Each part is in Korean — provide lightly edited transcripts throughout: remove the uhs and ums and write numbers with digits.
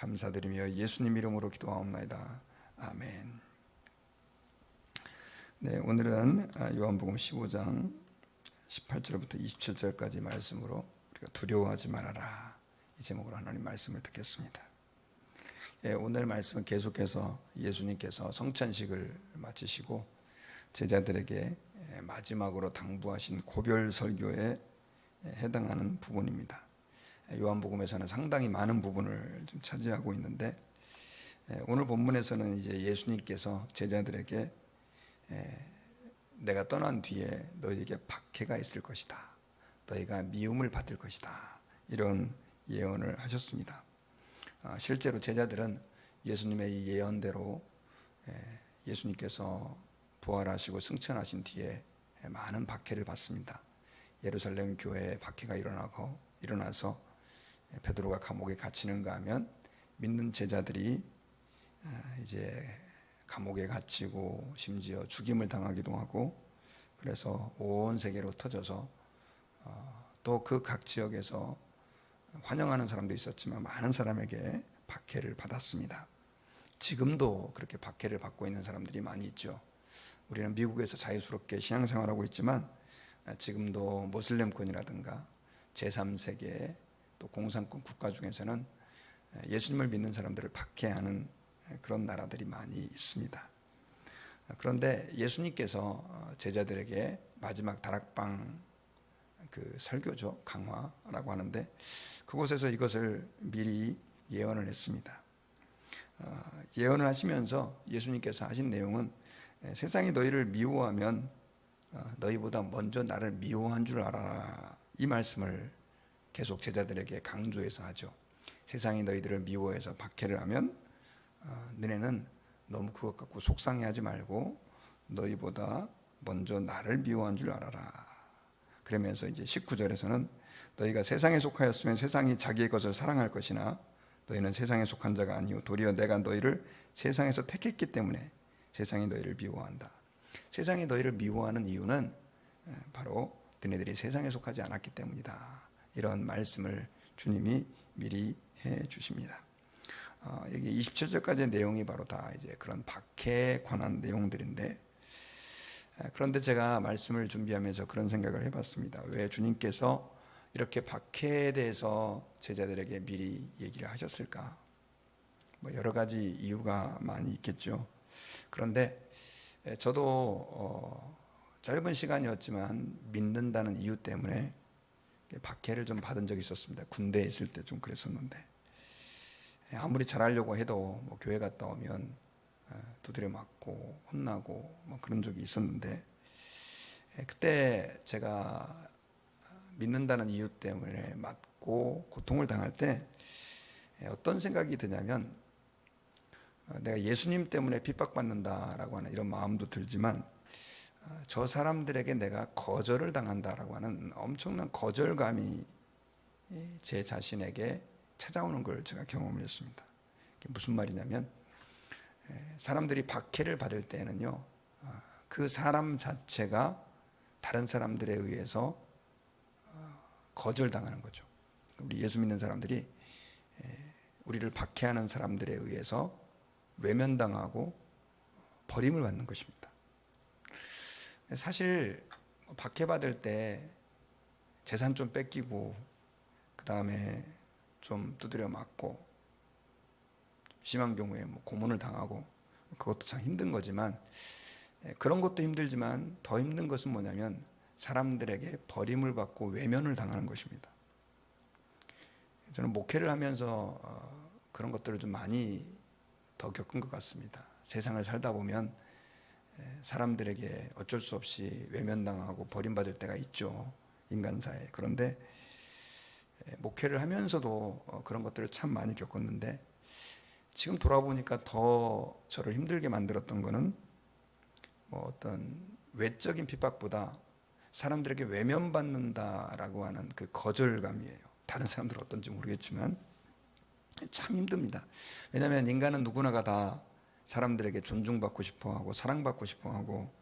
감사드리며 예수님 이름으로 기도하옵나이다. 아멘. 네, 오늘은 요한복음 15장 18절부터 27절까지 말씀으로 우리가 두려워하지 말아라, 이 제목으로 하나님 말씀을 듣겠습니다. 오늘 말씀은 계속해서 예수님께서 성찬식을 마치시고 제자들에게 마지막으로 당부하신 고별 설교에 해당하는 부분입니다. 요한복음에서는 상당히 많은 부분을 좀 차지하고 있는데, 오늘 본문에서는 이제 예수님께서 제자들에게 내가 떠난 뒤에 너희에게 박해가 있을 것이다, 너희가 미움을 받을 것이다, 이런 예언을 하셨습니다. 실제로 제자들은 예수님의 이 예언대로 예수님께서 부활하시고 승천하신 뒤에 많은 박해를 받습니다. 예루살렘 교회에 박해가 일어나서 베드로가 감옥에 갇히는가 하면 믿는 제자들이 이제 감옥에 갇히고 심지어 죽임을 당하기도 하고, 그래서 온 세계로 터져서 또 그 각 지역에서 환영하는 사람도 있었지만 많은 사람에게 박해를 받았습니다. 지금도 그렇게 박해를 받고 있는 사람들이 많이 있죠. 우리는 미국에서 자유스럽게 신앙생활하고 있지만 지금도 모슬렘권이라든가 제3세계 또 공산권 국가 중에서는 예수님을 믿는 사람들을 박해하는 그런 나라들이 많이 있습니다. 그런데 예수님께서 제자들에게 마지막 다락방 그 설교죠, 강화라고 하는데, 그곳에서 이것을 미리 예언을 했습니다. 예언을 하시면서 예수님께서 하신 내용은 세상이 너희를 미워하면 너희보다 먼저 나를 미워한 줄 알아라, 이 말씀을 계속 제자들에게 강조해서 하죠. 세상이 너희들을 미워해서 박해를 하면 너네는 너무 그것 갖고 속상해하지 말고 너희보다 먼저 나를 미워한 줄 알아라. 그러면서 이제 19절에서는 너희가 세상에 속하였으면 세상이 자기의 것을 사랑할 것이나 너희는 세상에 속한 자가 아니요 도리어 내가 너희를 세상에서 택했기 때문에 세상이 너희를 미워한다. 세상이 너희를 미워하는 이유는 바로 너희들이 세상에 속하지 않았기 때문이다, 이런 말씀을 주님이 미리 해 주십니다. 여기 27절까지의 내용이 바로 다 이제 그런 박해에 관한 내용들인데, 그런데 제가 말씀을 준비하면서 그런 생각을 해봤습니다. 왜 주님께서 이렇게 박해에 대해서 제자들에게 미리 얘기를 하셨을까? 뭐 여러 가지 이유가 많이 있겠죠. 그런데 저도 짧은 시간이었지만 믿는다는 이유 때문에 박해를 좀 받은 적이 있었습니다. 군대에 있을 때 좀 그랬었는데, 아무리 잘하려고 해도 뭐 교회 갔다 오면 두드려 맞고 혼나고 뭐 그런 적이 있었는데, 그때 제가 믿는다는 이유 때문에 맞고 고통을 당할 때 어떤 생각이 드냐면, 내가 예수님 때문에 핍박받는다라고 하는 이런 마음도 들지만 저 사람들에게 내가 거절을 당한다라고 하는 엄청난 거절감이 제 자신에게 찾아오는 걸 제가 경험을 했습니다. 무슨 말이냐면, 사람들이 박해를 받을 때는요, 그 사람 자체가 다른 사람들에 의해서 거절당하는 거죠. 우리 예수 믿는 사람들이 우리를 박해하는 사람들에 의해서 외면당하고 버림을 받는 것입니다. 사실 박해받을 때 재산 좀 뺏기고 그 다음에 좀 두드려 맞고 심한 경우에 뭐 고문을 당하고, 그것도 참 힘든 거지만, 그런 것도 힘들지만 더 힘든 것은 뭐냐면 사람들에게 버림을 받고 외면을 당하는 것입니다. 저는 목회를 하면서 그런 것들을 좀 많이 더 겪은 것 같습니다. 세상을 살다 보면 사람들에게 어쩔 수 없이 외면당하고 버림받을 때가 있죠, 인간사에. 그런데 목회를 하면서도 그런 것들을 참 많이 겪었는데, 지금 돌아보니까 더 저를 힘들게 만들었던 거는 뭐 어떤 외적인 핍박보다 사람들에게 외면받는다라고 하는 그 거절감이에요. 다른 사람들은 어떤지 모르겠지만 참 힘듭니다. 왜냐하면 인간은 누구나가 다 사람들에게 존중받고 싶어하고 사랑받고 싶어하고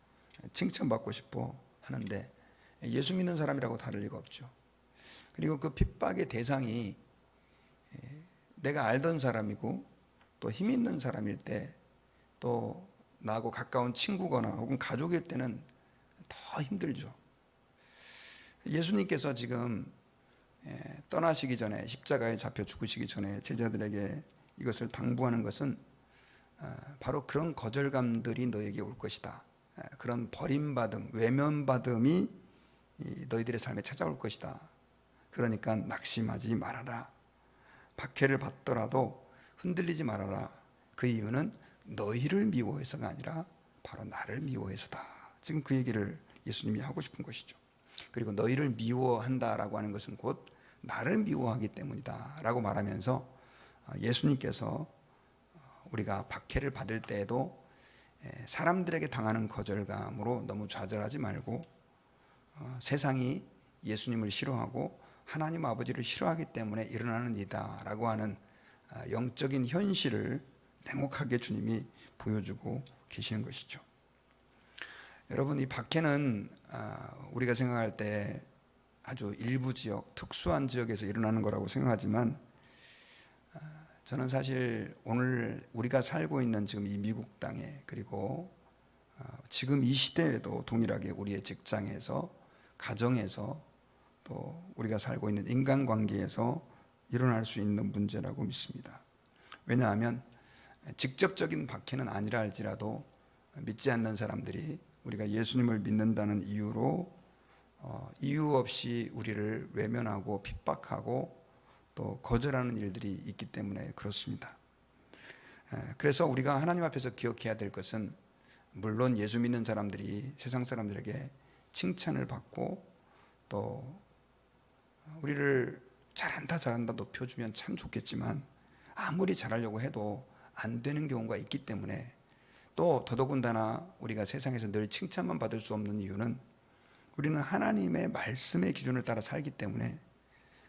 칭찬받고 싶어 하는데, 예수 믿는 사람이라고 다를 리가 없죠. 그리고 그 핍박의 대상이 내가 알던 사람이고 또 힘 있는 사람일 때, 또 나하고 가까운 친구거나 혹은 가족일 때는 더 힘들죠. 예수님께서 지금 떠나시기 전에, 십자가에 잡혀 죽으시기 전에 제자들에게 이것을 당부하는 것은 바로 그런 거절감들이 너에게 올 것이다. 그런 버림받음, 외면받음이 너희들의 삶에 찾아올 것이다. 그러니까 낙심하지 말아라. 박해를 받더라도 흔들리지 말아라. 그 이유는 너희를 미워해서가 아니라 바로 나를 미워해서다. 지금 그 얘기를 예수님이 하고 싶은 것이죠. 그리고 너희를 미워한다라고 하는 것은 곧 나를 미워하기 때문이다 라고 말하면서 예수님께서 우리가 박해를 받을 때에도 사람들에게 당하는 거절감으로 너무 좌절하지 말고, 세상이 예수님을 싫어하고 하나님 아버지를 싫어하기 때문에 일어나는 일이다 라고 하는 영적인 현실을 냉혹하게 주님이 보여주고 계시는 것이죠. 여러분, 이 박해는 우리가 생각할 때 아주 일부 지역, 특수한 지역에서 일어나는 거라고 생각하지만, 저는 사실 오늘 우리가 살고 있는 지금 이 미국 땅에, 그리고 지금 이 시대에도 동일하게 우리의 직장에서, 가정에서, 또 우리가 살고 있는 인간관계에서 일어날 수 있는 문제라고 믿습니다. 왜냐하면 직접적인 박해는 아니라 할지라도 믿지 않는 사람들이 우리가 예수님을 믿는다는 이유로 이유 없이 우리를 외면하고 핍박하고 또 거절하는 일들이 있기 때문에 그렇습니다. 그래서 우리가 하나님 앞에서 기억해야 될 것은, 물론 예수 믿는 사람들이 세상 사람들에게 칭찬을 받고 또 우리를 잘한다 높여주면 참 좋겠지만, 아무리 잘하려고 해도 안 되는 경우가 있기 때문에, 또 더더군다나 우리가 세상에서 늘 칭찬만 받을 수 없는 이유는 우리는 하나님의 말씀의 기준을 따라 살기 때문에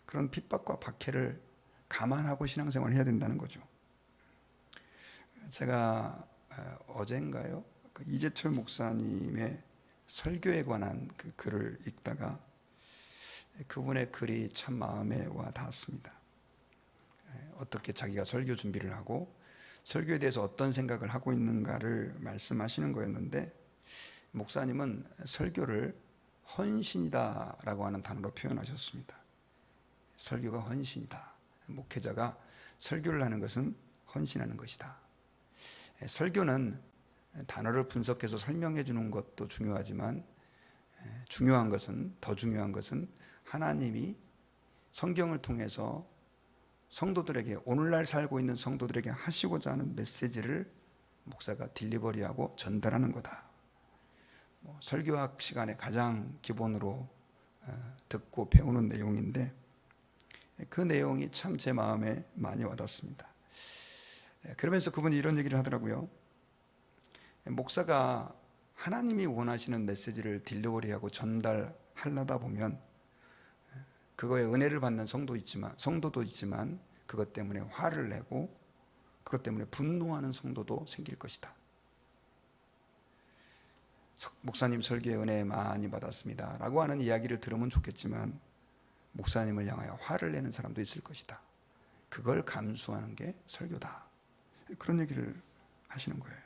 그런 핍박과 박해를 감안하고 신앙생활을 해야 된다는 거죠. 제가 어젠가요? 이재철 목사님의 설교에 관한 그 글을 읽다가 그분의 글이 참 마음에 와 닿았습니다. 어떻게 자기가 설교 준비를 하고 설교에 대해서 어떤 생각을 하고 있는가를 말씀하시는 거였는데, 목사님은 설교를 헌신이다라고 하는 단어로 표현하셨습니다. 설교가 헌신이다. 목회자가 설교를 하는 것은 헌신하는 것이다. 설교는 단어를 분석해서 설명해 주는 것도 중요하지만, 더 중요한 것은 하나님이 성경을 통해서 성도들에게, 오늘날 살고 있는 성도들에게 하시고자 하는 메시지를 목사가 딜리버리하고 전달하는 거다. 설교학 시간에 가장 기본으로 듣고 배우는 내용인데, 그 내용이 참 제 마음에 많이 와닿습니다. 그러면서 그분이 이런 얘기를 하더라고요. 목사가 하나님이 원하시는 메시지를 딜리버리하고 전달하려다 보면 그거에 은혜를 받는 성도도 있지만 그것 때문에 화를 내고 그것 때문에 분노하는 성도도 생길 것이다. 목사님 설교에 은혜 많이 받았습니다 라고 하는 이야기를 들으면 좋겠지만, 목사님을 향하여 화를 내는 사람도 있을 것이다. 그걸 감수하는 게 설교다. 그런 얘기를 하시는 거예요.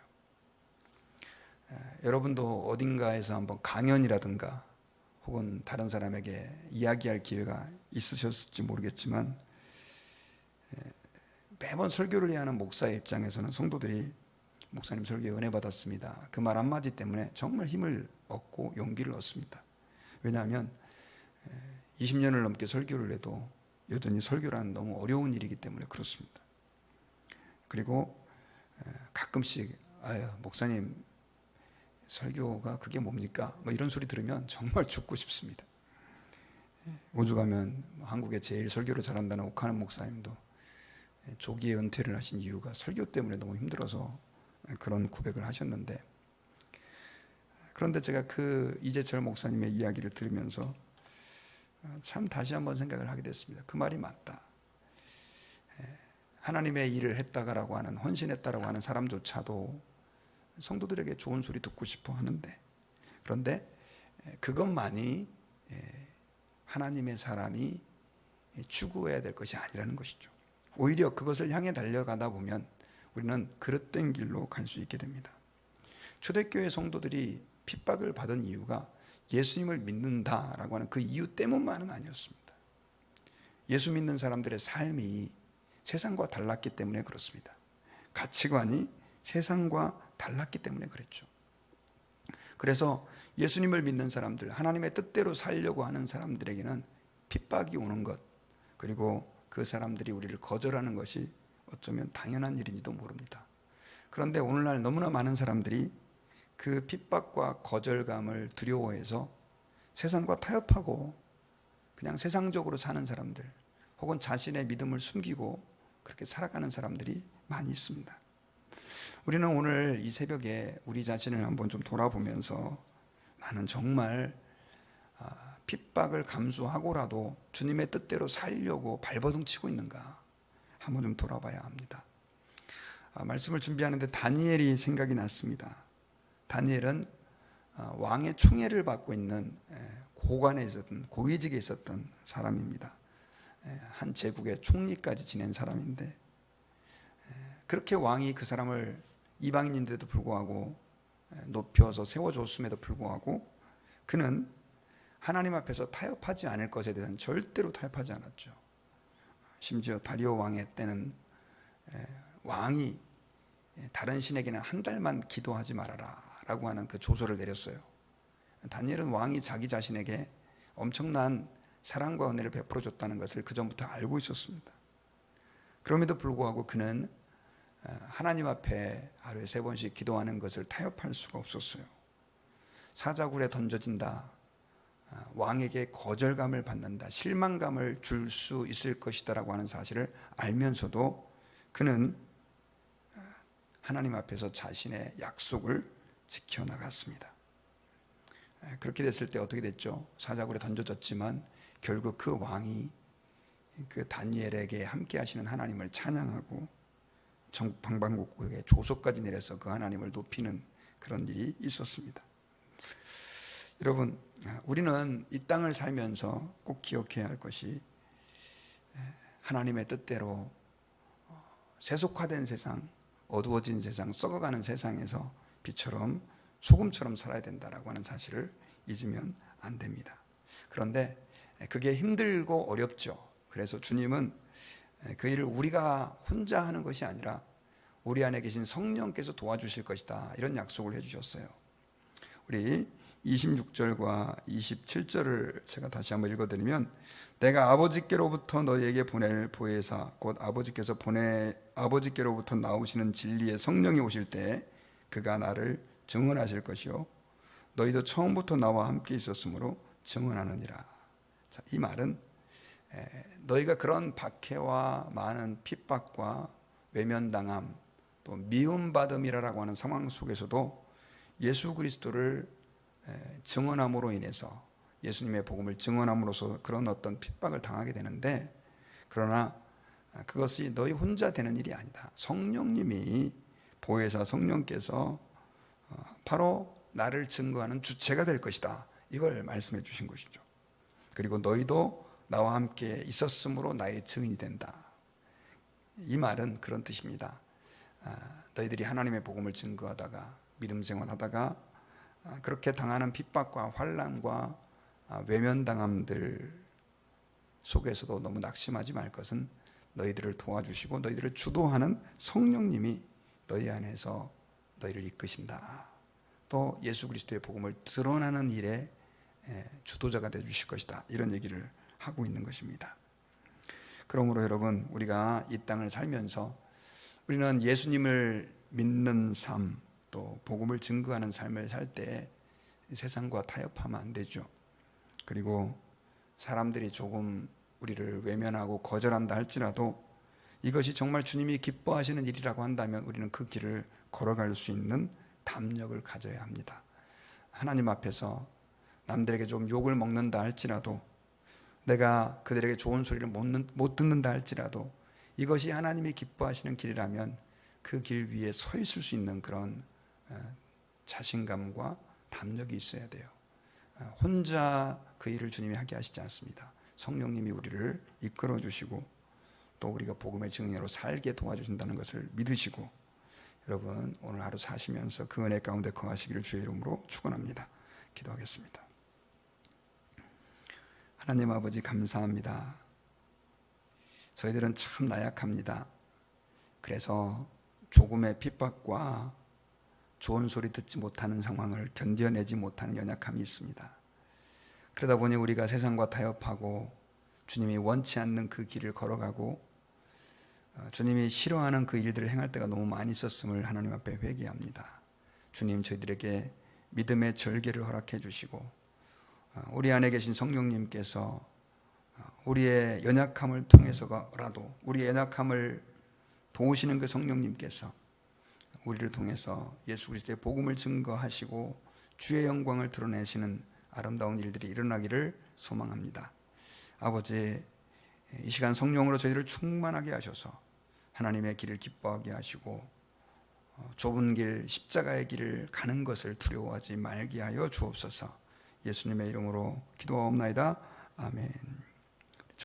여러분도 어딘가에서 한번 강연이라든가 혹은 다른 사람에게 이야기할 기회가 있으셨을지 모르겠지만, 매번 설교를 해야 하는 목사의 입장에서는 성도들이 목사님 설교에 은혜 받았습니다, 그 말 한마디 때문에 정말 힘을 얻고 용기를 얻습니다. 왜냐하면 20년을 넘게 설교를 해도 여전히 설교란 너무 어려운 일이기 때문에 그렇습니다. 그리고 가끔씩 목사님 설교가 그게 뭡니까? 이런 소리 들으면 정말 죽고 싶습니다. 오죽하면 한국에 제일 설교를 잘한다는 옥하는 목사님도 조기에 은퇴를 하신 이유가 설교 때문에 너무 힘들어서 그런 고백을 하셨는데, 그런데 제가 그 이재철 목사님의 이야기를 들으면서 참 다시 한번 생각을 하게 됐습니다. 그 말이 맞다. 하나님의 일을 했다가라고 하는, 헌신했다라고 하는 사람조차도 성도들에게 좋은 소리 듣고 싶어 하는데, 그런데 그것만이 하나님의 사람이 추구해야 될 것이 아니라는 것이죠. 오히려 그것을 향해 달려가다 보면 우리는 그릇된 길로 갈 수 있게 됩니다. 초대교회 성도들이 핍박을 받은 이유가 예수님을 믿는다라고 하는 그 이유 때문만은 아니었습니다. 예수 믿는 사람들의 삶이 세상과 달랐기 때문에 그렇습니다. 가치관이 세상과 달랐기 때문에 그랬죠. 그래서 예수님을 믿는 사람들, 하나님의 뜻대로 살려고 하는 사람들에게는 핍박이 오는 것, 그리고 그 사람들이 우리를 거절하는 것이 어쩌면 당연한 일인지도 모릅니다. 그런데 오늘날 너무나 많은 사람들이 그 핍박과 거절감을 두려워해서 세상과 타협하고 그냥 세상적으로 사는 사람들, 혹은 자신의 믿음을 숨기고 그렇게 살아가는 사람들이 많이 있습니다. 우리는 오늘 이 새벽에 우리 자신을 한번 좀 돌아보면서 나는 정말 핍박을 감수하고라도 주님의 뜻대로 살려고 발버둥 치고 있는가 한번 좀 돌아봐야 합니다. 말씀을 준비하는데 다니엘이 생각이 났습니다. 다니엘은 왕의 총애를 받고 있는 고관에 있었던, 고위직에 있었던 사람입니다. 한 제국의 총리까지 지낸 사람인데, 그렇게 왕이 그 사람을 이방인인데도 불구하고 높여서 세워줬음에도 불구하고 그는 하나님 앞에서 타협하지 않을 것에 대해서는 절대로 타협하지 않았죠. 심지어 다리오 왕의 때는 왕이 다른 신에게는 한 달만 기도하지 말아라 라고 하는 그 조서를 내렸어요. 다니엘은 왕이 자기 자신에게 엄청난 사랑과 은혜를 베풀어 줬다는 것을 그 전부터 알고 있었습니다. 그럼에도 불구하고 그는 하나님 앞에 하루에 3번씩 기도하는 것을 타협할 수가 없었어요. 사자굴에 던져진다, 왕에게 거절감을 받는다, 실망감을 줄 수 있을 것이다 라고 하는 사실을 알면서도 그는 하나님 앞에서 자신의 약속을 지켜나갔습니다. 그렇게 됐을 때 어떻게 됐죠? 사자굴에 던져졌지만 결국 그 왕이 그 다니엘에게 함께 하시는 하나님을 찬양하고 전국 방방곡곡에 조소까지 내려서 그 하나님을 높이는 그런 일이 있었습니다. 여러분, 우리는 이 땅을 살면서 꼭 기억해야 할 것이 하나님의 뜻대로 세속화된 세상, 어두워진 세상, 썩어가는 세상에서 빛처럼 소금처럼 살아야 된다라고 하는 사실을 잊으면 안 됩니다. 그런데 그게 힘들고 어렵죠. 그래서 주님은 그 일을 우리가 혼자 하는 것이 아니라 우리 안에 계신 성령께서 도와주실 것이다, 이런 약속을 해주셨어요. 우리 26절과 27절을 제가 다시 한번 읽어드리면, 내가 아버지께로부터 너희에게 보낼 보혜사 곧 아버지께로부터 나오시는 진리의 성령이 오실 때 그가 나를 증언하실 것이요 너희도 처음부터 나와 함께 있었으므로 증언하느니라. 자, 이 말은 너희가 그런 박해와 많은 핍박과 외면당함, 또 미움받음이라고 하는 상황 속에서도 예수 그리스도를 증언함으로 인해서, 예수님의 복음을 증언함으로써 그런 어떤 핍박을 당하게 되는데, 그러나 그것이 너희 혼자 되는 일이 아니다. 성령님이, 보혜사 성령께서 바로 나를 증거하는 주체가 될 것이다, 이걸 말씀해 주신 것이죠. 그리고 너희도 나와 함께 있었으므로 나의 증인이 된다. 이 말은 그런 뜻입니다. 너희들이 하나님의 복음을 증거하다가 믿음 생활하다가 그렇게 당하는 핍박과 환난과 외면당함들 속에서도 너무 낙심하지 말 것은 너희들을 도와주시고 너희들을 주도하는 성령님이 너희 안에서 너희를 이끄신다. 또 예수 그리스도의 복음을 드러나는 일에 주도자가 되어 주실 것이다, 이런 얘기를 하고 있는 것입니다. 그러므로 여러분, 우리가 이 땅을 살면서 우리는 예수님을 믿는 삶, 또 복음을 증거하는 삶을 살 때 세상과 타협하면 안 되죠. 그리고 사람들이 조금 우리를 외면하고 거절한다 할지라도 이것이 정말 주님이 기뻐하시는 일이라고 한다면 우리는 그 길을 걸어갈 수 있는 담력을 가져야 합니다. 하나님 앞에서 남들에게 좀 욕을 먹는다 할지라도, 내가 그들에게 좋은 소리를 못 듣는다 할지라도 이것이 하나님이 기뻐하시는 길이라면 그 길 위에 서 있을 수 있는 그런 자신감과 담력이 있어야 돼요. 혼자 그 일을 주님이 하게 하시지 않습니다. 성령님이 우리를 이끌어 주시고 또 우리가 복음의 증인으로 살게 도와주신다는 것을 믿으시고 여러분 오늘 하루 사시면서 그 은혜 가운데 거하시기를 주의 이름으로 축원합니다. 기도하겠습니다. 하나님 아버지 감사합니다. 저희들은 참 나약합니다. 그래서 조금의 핍박과 좋은 소리 듣지 못하는 상황을 견뎌내지 못하는 연약함이 있습니다. 그러다 보니 우리가 세상과 타협하고 주님이 원치 않는 그 길을 걸어가고 주님이 싫어하는 그 일들을 행할 때가 너무 많이 있었음을 하나님 앞에 회개합니다. 주님 저희들에게 믿음의 절개를 허락해 주시고 우리 안에 계신 성령님께서 우리의 연약함을 통해서라도 우리의 연약함을 도우시는 그 성령님께서 우리를 통해서 예수 그리스도의 복음을 증거하시고 주의 영광을 드러내시는 아름다운 일들이 일어나기를 소망합니다. 아버지 이 시간 성령으로 저희를 충만하게 하셔서 하나님의 길을 기뻐하게 하시고 좁은 길 십자가의 길을 가는 것을 두려워하지 말게 하여 주옵소서. 예수님의 이름으로 기도하옵나이다. 아멘.